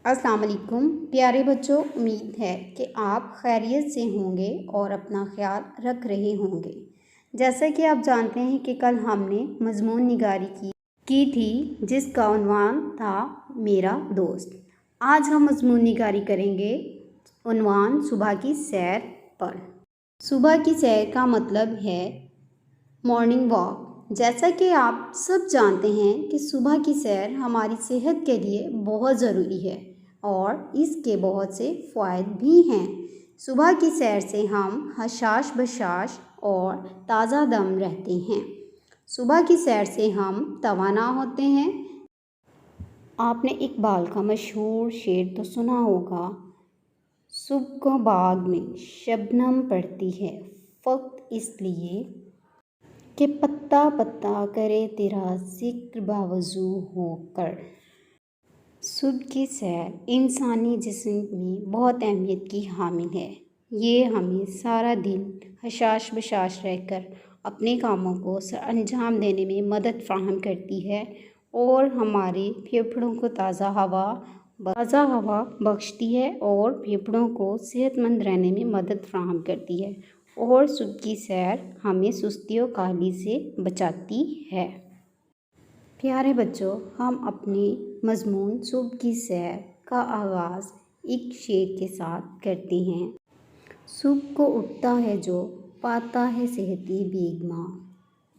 अस्सलाम वालेकुम प्यारे बच्चों, उम्मीद है कि आप खैरियत से होंगे और अपना ख्याल रख रहे होंगे। जैसा कि आप जानते हैं कि कल हमने मजमून निगारी की थी जिसका उन्वान था मेरा दोस्त। आज हम मजमून निगारी करेंगे उन्वान सुबह की सैर पर। सुबह की सैर का मतलब है मॉर्निंग वॉक। जैसा कि आप सब जानते हैं कि सुबह की सैर हमारी सेहत के लिए बहुत ज़रूरी है और इसके बहुत से फ़ायदे भी हैं। सुबह की सैर से हम हशाश बशाश और ताज़ा दम रहते हैं। सुबह की सैर से हम तवाना होते हैं। आपने इकबाल का मशहूर शेर तो सुना होगा, सुबह को बाग में शबनम पड़ती है फ़क़्त इसलिए कि पत्ता पत्ता करे तेरा ज़िक्र बावजू होकर। सुबह की सैर इंसानी जिस्म में बहुत अहमियत की हामिल है। ये हमें सारा दिन हशाश बशाश रहकर अपने कामों को अंजाम देने में मदद फ़राहम करती है और हमारे फेफड़ों को ताज़ा हवा बख्शती है और फेफड़ों को सेहतमंद रहने में मदद फ़राहम करती है और सुबह की सैर हमें सुस्ती और काहली से बचाती है। प्यारे बच्चों, हम अपने मजमून सुबह की सैर का आगाज़ एक शेर के साथ करते हैं। सुबह को उठता है जो पाता है सेहती बेगमा,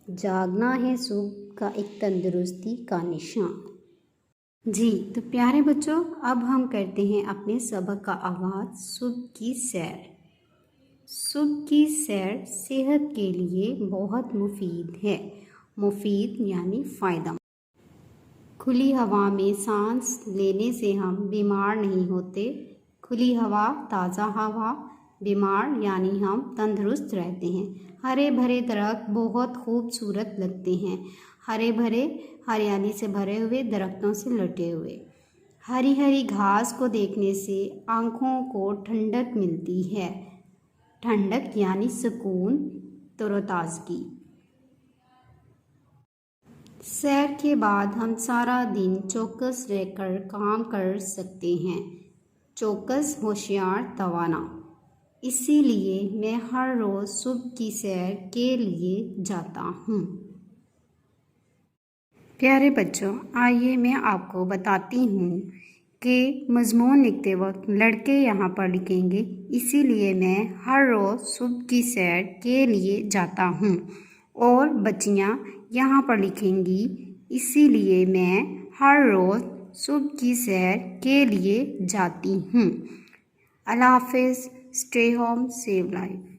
जागना है सुबह का एक तंदुरुस्ती का निशान। जी तो प्यारे बच्चों, अब हम करते हैं अपने सबक का आगाज़ सुबह की सैर। सुबह की सैर सेहत के लिए बहुत मुफीद है। मुफीद यानी फ़ायदा। खुली हवा में सांस लेने से हम बीमार नहीं होते। खुली हवा, ताज़ा हवा, बीमार यानी हम तंदुरुस्त रहते हैं। हरे भरे दरख्त बहुत खूबसूरत लगते हैं। हरे भरे हरियाली से भरे हुए दरख्तों से लटे हुए। हरी हरी घास को देखने से आँखों को ठंडक मिलती है। ठंडक यानी सुकून, तरोताज़गी। सैर के बाद हम सारा दिन चौकस रहकर काम कर सकते हैं। चौकस, होशियार, तवाना। इसीलिए मैं हर रोज़ सुबह की सैर के लिए जाता हूँ। प्यारे बच्चों, आइए मैं आपको बताती हूँ कि मजमून लिखते वक्त लड़के यहाँ पर लिखेंगे, इसीलिए मैं हर रोज़ सुबह की सैर के लिए जाता हूँ। और बच्चियाँ यहाँ पर लिखेंगी, इसीलिए मैं हर रोज़ सुबह की सैर के लिए जाती हूँ। अल्लाह हाफ़िज़। Stay home, save life.